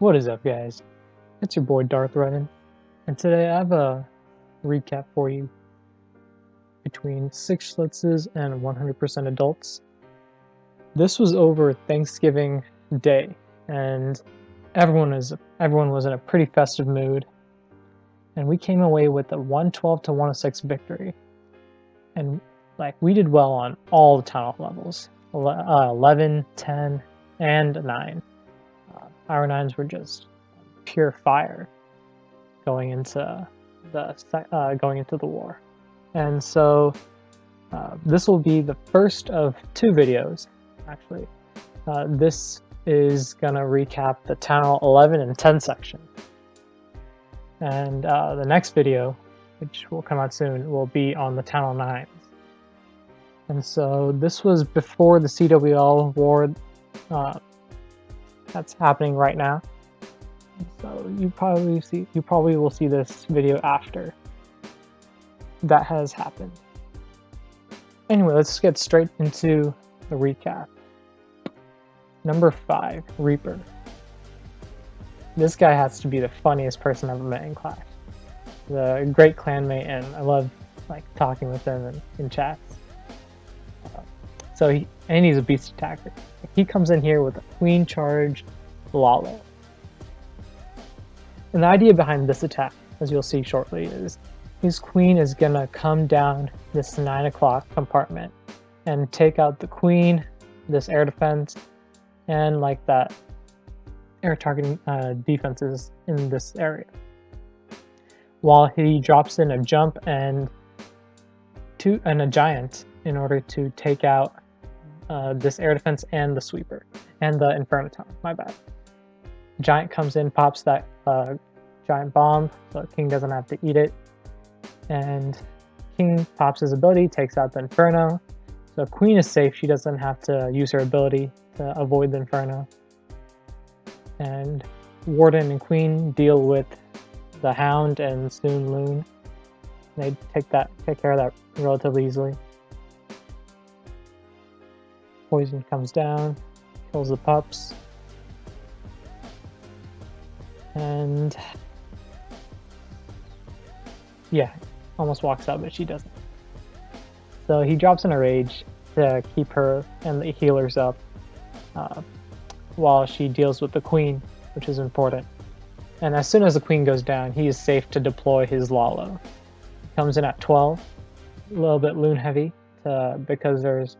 What is up, guys? It's your boy Darth Revan, and today I have a recap for you between 6 Schlitzes and 100% adults. This was over Thanksgiving Day, and everyone was in a pretty festive mood, and we came away with a 112 to 106 victory. And we did well on all the town hall levels, 11, 10, and 9. Our 9s were just pure fire going into the war. And so this will be the first of 2 videos, actually. This is gonna recap the Town Hall 11 and 10 section. And the next video, which will come out soon, will be on the Town Hall 9s. And so this was before the CWL war that's happening right now. So you probably will see this video after that has happened. Anyway, let's get straight into the recap. Number 5, Reaper. This guy has to be the funniest person I've ever met in class. The great clanmate, and I love talking with him in chats. And he's a beast attacker. He comes in here with a queen charged Lalo. And the idea behind this attack, as you'll see shortly, is his queen is gonna come down this 9 o'clock compartment and take out the queen, this air defense, and that air targeting defenses in this area. While he drops in a jump and a giant in order to take out this air defense and the sweeper and the Infernaton. My bad. Giant comes in, pops that giant bomb, so King doesn't have to eat it. And King pops his ability, takes out the Inferno. So Queen is safe, she doesn't have to use her ability to avoid the Inferno. And Warden and Queen deal with the Hound and soon Loon. They take care of that relatively easily. Poison comes down, kills the pups. And yeah, almost walks out, but she doesn't. So he drops in a rage to keep her and the healers up while she deals with the queen, which is important. And as soon as the queen goes down, he is safe to deploy his Lalo. He comes in at 12, a little bit loon heavy because there's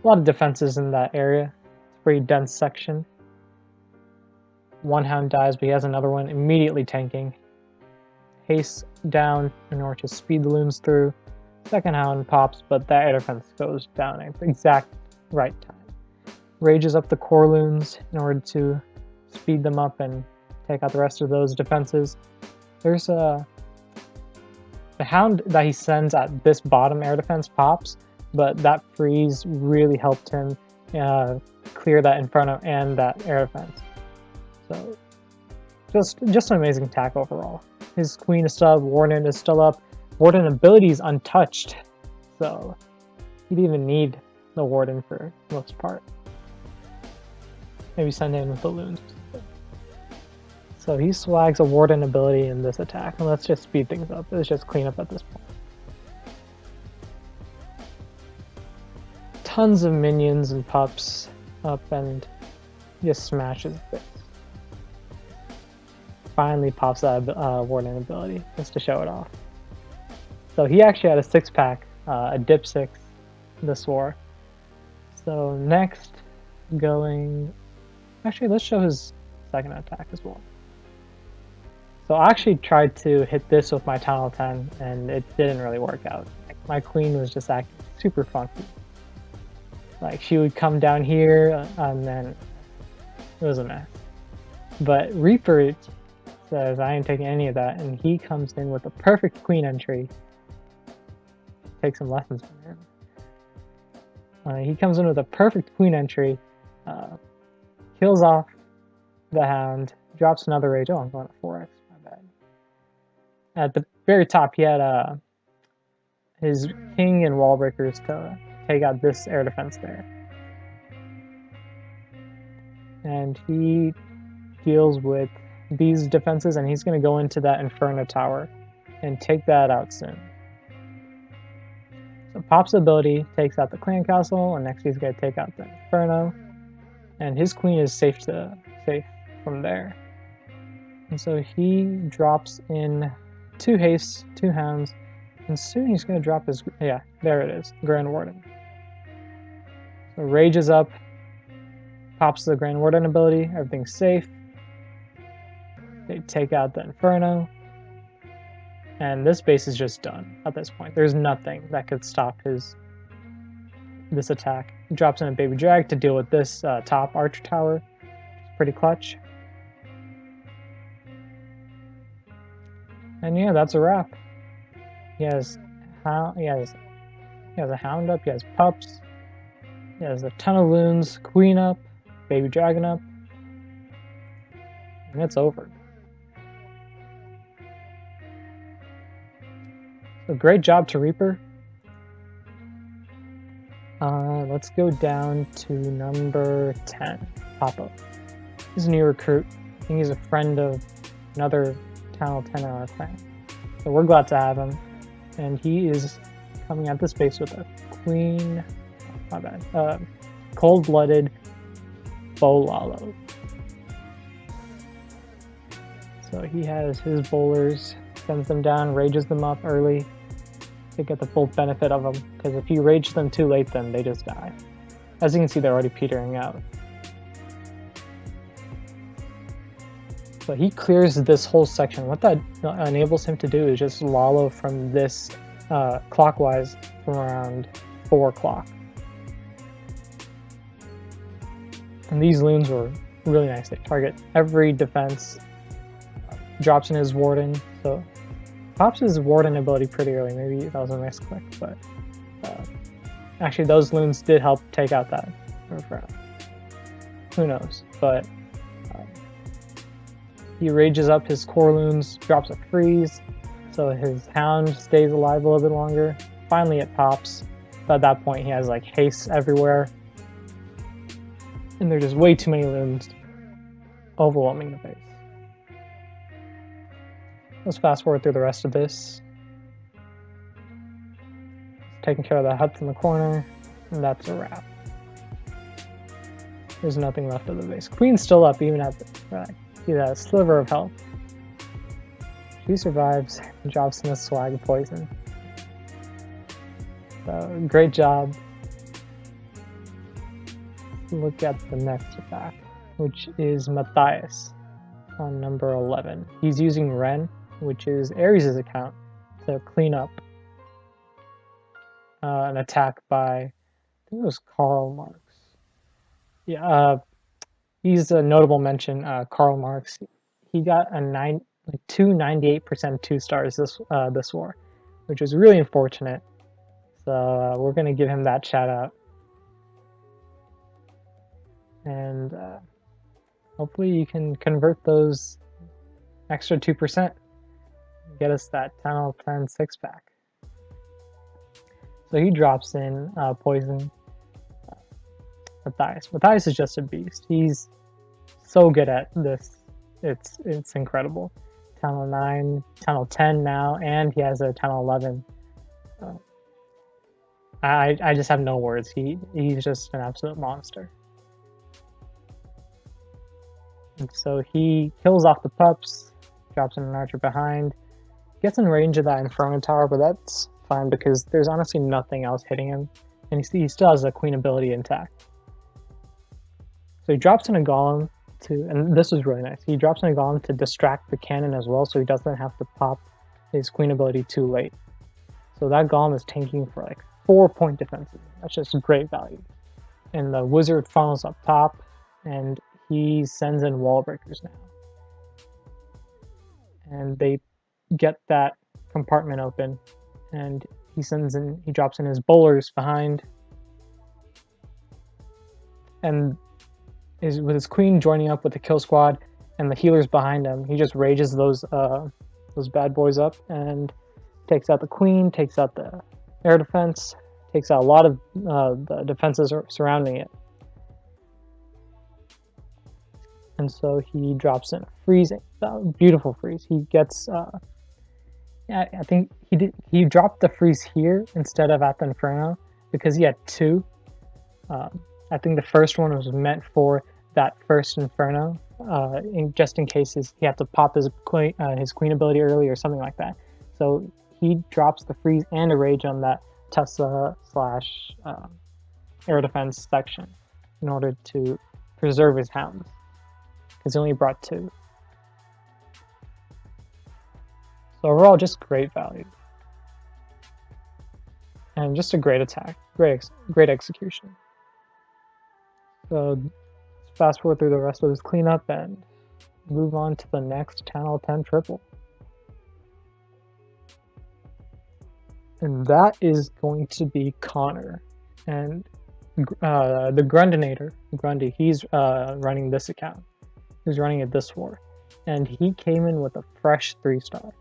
a lot of defenses in that area. It's a pretty dense section. One Hound dies, but he has another one immediately tanking. Haste down in order to speed the loons through. Second Hound pops, but that air defense goes down at the exact right time. Rages up the core loons in order to speed them up and take out the rest of those defenses. There's the Hound that he sends at this bottom air defense pops, but that freeze really helped him clear that Inferno and that air defense. So just an amazing attack overall. His queen is still up, Warden is still up. Warden ability is untouched, so he didn't even need the Warden for the most part. Maybe send in with the loons. So he swags a Warden ability in this attack, and let's just speed things up. Let's just clean up at this point. Tons of minions and pups up and just smashes bits. Finally pops that Warden ability just to show it off. So he actually had a 6-pack, a dip 6 this war. So next, actually let's show his second attack as well. So I actually tried to hit this with my Town Hall 10 and it didn't really work out. My queen was just acting super funky. She would come down here and then it was a mess. But Reaper says I ain't taking any of that, and he comes in with a perfect queen entry. Take some lessons from him. He comes in with a perfect queen entry, kills off the Hound, drops another rage. Oh, I'm going to 4x, my bad. At the very top, he had his King and wall breakers to take out this air defense there. And he deals with these defenses, and he's going to go into that Inferno Tower and take that out soon. So Pop's ability takes out the Clan Castle, and next he's going to take out the Inferno, and his queen is safe from there. And so he drops in 2 hastes, 2 hounds, and soon he's going to drop his, yeah, there it is, Grand Warden. So Rage is up, pops the Grand Warden ability, everything's safe. They take out the Inferno, and this base is just done at this point. There's nothing that could stop this attack. He drops in a Baby Drag to deal with this top Archer Tower. It's pretty clutch. And yeah, that's a wrap. He has a Hound up, he has Pups, he has a ton of Loons, Queen up, Baby Dragon up, and it's over. So great job to Reaper. Let's go down to number 10, Papa. He's a new recruit. I think he's a friend of another Channel 10 in our clan. So we're glad to have him. And he is coming at this base with a Queen, my bad, cold-blooded bowler-lalo. So he has his bowlers, sends them down, rages them up early to get the full benefit of them, because if you rage them too late, then they just die. As you can see, they're already petering out. So he clears this whole section. What that enables him to do is just lalo from this clockwise from around 4 o'clock. And these loons were really nice. They target every defense. Drops in his Warden. So pops his Warden ability pretty early. Maybe that was a nice click, but actually those loons did help take out that Inferno. Who knows? But he rages up his core loons, drops a freeze, so his Hound stays alive a little bit longer. Finally it pops, but at that point he has like haste everywhere. And there's just way too many loons overwhelming the base. Let's fast forward through the rest of this. Taking care of the huts in the corner, and that's a wrap. There's nothing left of the base. Queen's still up even at the see that sliver of health. She survives and drops in a swag of poison. So great job. Look at the next attack, which is Matthias on number 11. He's using Ren, which is Ares' account, to clean up an attack by, I think it was Karl Marx. Yeah, he's a notable mention, Karl Marx. He got a 98% 2-stars this war, which is really unfortunate. So we're going to give him that shout out. And hopefully you can convert those extra 2%. Get us that Channel 10 6-pack. So he drops in poison. Matthias. Matthias is just a beast. He's so good at this. It's incredible. Channel 9, Channel 10 now, and he has a Channel 11. I just have no words. He's just an absolute monster. And so he kills off the pups, drops in an archer behind, gets in range of that Inferno Tower, but that's fine because there's honestly nothing else hitting him, and he still has a Queen ability intact. So he drops in a Golem and this was really nice, he drops in a Golem to distract the cannon as well, so he doesn't have to pop his Queen ability too late. So that Golem is tanking for like 4-point defenses. That's just great value. And the Wizard funnels up top, and he sends in wall breakers now. And they get that compartment open, and he drops in his bowlers behind, and with his Queen joining up with the kill squad and the healers behind him, he just rages those bad boys up and takes out the Queen, takes out the air defense, takes out a lot of the defenses surrounding it. and so he drops in a freeze, beautiful freeze. He gets, yeah, I think he dropped the freeze here instead of at the Inferno because he had two. I think the first one was meant for that first Inferno, just in case he had to pop his queen ability early or something like that. So he drops the freeze and a rage on that Tesla / air defense section in order to preserve his hounds, because he only brought two. So overall, just great value. And just a great attack, great execution. So let's fast forward through the rest of this cleanup and move on to the next Channel 10 triple. And that is going to be Connor. And the Grundy, he's running this account. He's running it this war. And he came in with a fresh 3-star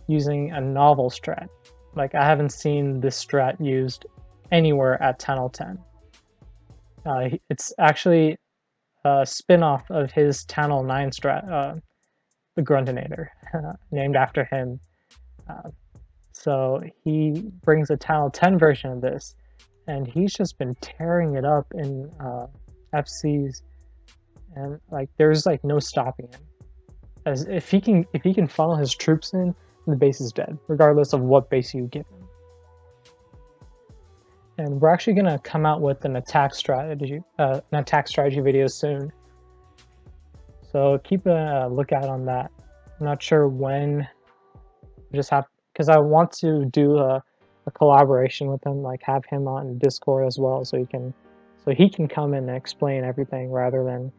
using a novel strat. Like, I haven't seen this strat used anywhere at Channel 10. It's actually a spin-off of his Channel 9 strat, the Grundinator, named after him. So he brings a Channel 10 version of this, and he's just been tearing it up in FCs, and like there's like no stopping him. As if he can funnel his troops in, the base is dead, regardless of what base you give him. And we're actually gonna come out with an attack strategy video soon. So keep a lookout on that. I'm not sure when. Because I want to do a collaboration with him, like have him on Discord as well, so he can come in and explain everything rather than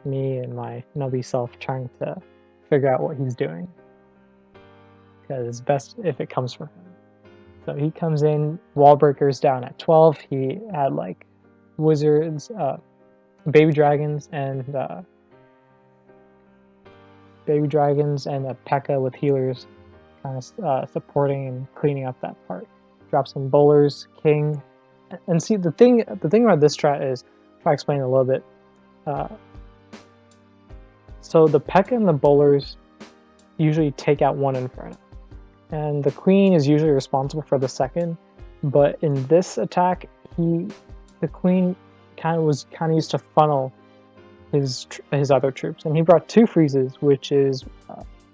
me and my nubby self trying to figure out what he's doing. Because it's best if it comes from him. So he comes in, wall breakers down at 12. He had like wizards, baby dragons, and a P.E.K.K.A with healers, kind of supporting and cleaning up that part. Drop some bowlers, king, and see the thing about this strat is, try to explain it a little bit. So the P.E.K.K.A and the bowlers usually take out one Inferno, and the queen is usually responsible for the second. But in this attack, the queen kind of used to funnel his other troops, and he brought two freezes, which is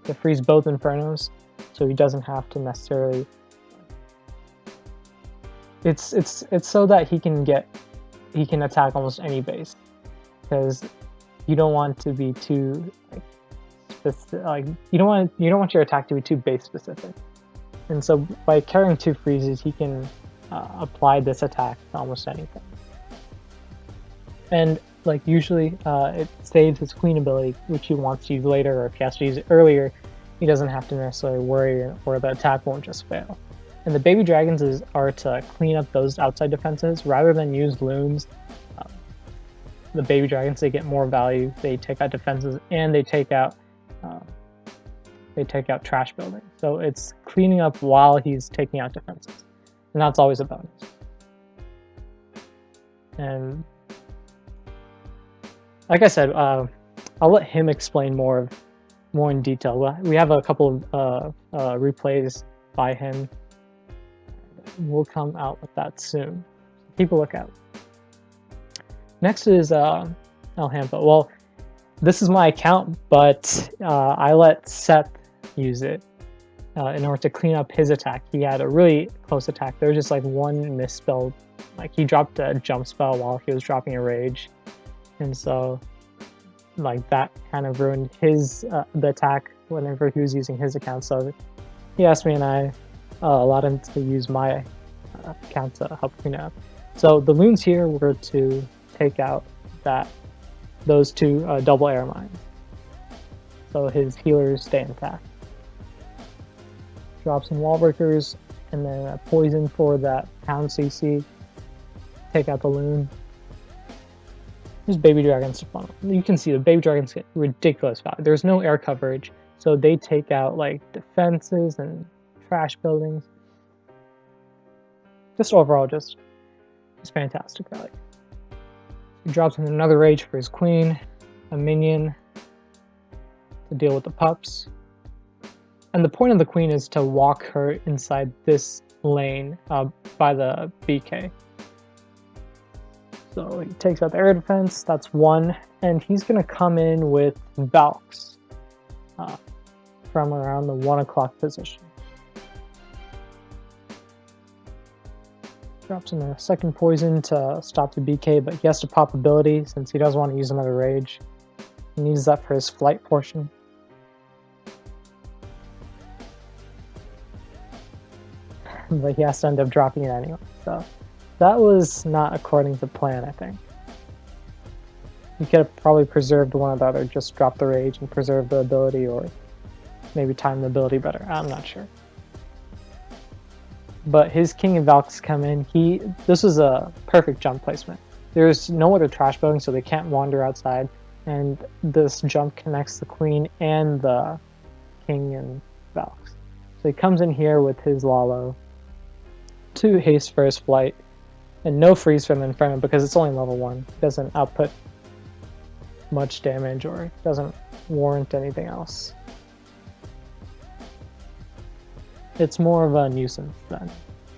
to freeze both Infernos, so he doesn't have to necessarily. It's so that he can attack almost any base, because you don't want to be too you don't want your attack to be too base specific. And so by carrying two freezes, he can apply this attack to almost anything. And like usually it saves his queen ability, which he wants to use later, or if he has to use it earlier, he doesn't have to necessarily worry, or the attack won't just fail. And the baby dragons are to clean up those outside defenses rather than use loons. The baby dragons, they get more value. They take out defenses, and they take out trash building. So it's cleaning up while he's taking out defenses, and that's always a bonus. And like I said, I'll let him explain more in detail. We have a couple of replays by him. We'll come out with that soon. Keep a lookout. Next is El Hampa. Well, this is my account, but I let Seth use it in order to clean up his attack. He had a really close attack. There was just like one misspell. Like he dropped a jump spell while he was dropping a rage, and so like that kind of ruined the attack whenever he was using his account. So he asked me, and I allowed him to use my account to help clean up. So the loons here were to take out those two double air mines, so his healers stay intact. Drop some wall breakers, and then a poison for that pound CC. Take out the loon. There's baby dragons to funnel. You can see the baby dragons get ridiculous value. There's no air coverage, so they take out like defenses and trash buildings. Just overall, just fantastic value. He drops in another rage for his queen. a minion to deal with the pups. And the point of the queen is to walk her inside this lane by the BK. So he takes out the air defense, that's one, and he's going to come in with Valks from around the 1 o'clock position. Drops in a second poison to stop the BK, but he has to pop ability since he doesn't want to use another rage. He needs that for his flight portion. But he has to end up dropping it anyway, so that was not according to plan, I think. He could have probably preserved one or the other, just drop the rage and preserve the ability, or maybe time the ability better, I'm not sure. But his King and Valks come in, this was a perfect jump placement. There's no other trash building, so they can't wander outside, and this jump connects the Queen and the King and Valks. So he comes in here with his Lalo, 2 haste for his flight, and no freeze from Inferno because it's only level 1. It doesn't output much damage or doesn't warrant anything else. It's more of a nuisance than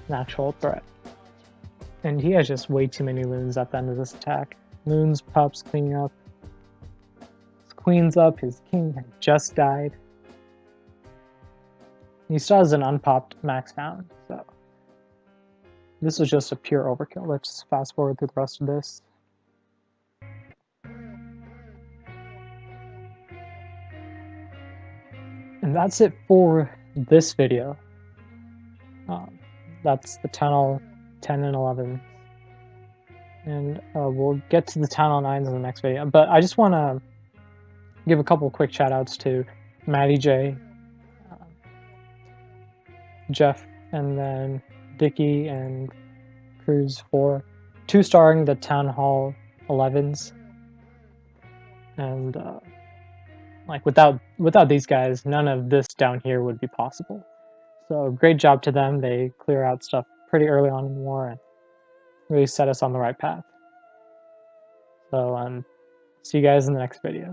an actual threat. And he has just way too many loons at the end of this attack. Loons, pups, cleaning up. His queen's up, his king had just died. He still has an unpopped max down, so this was just a pure overkill. Let's just fast forward through the rest of this. And that's it for this video. That's the Tunnel 10 and 11. And we'll get to the Tunnel 9s in the next video. But I just want to give a couple quick shout outs to Matty J, Jeff, and then Dicky and Cruz for 2-starring the Town Hall 11s. And like without these guys, none of this down here would be possible. So great job to them. They clear out stuff pretty early on in the war and really set us on the right path. So see you guys in the next video.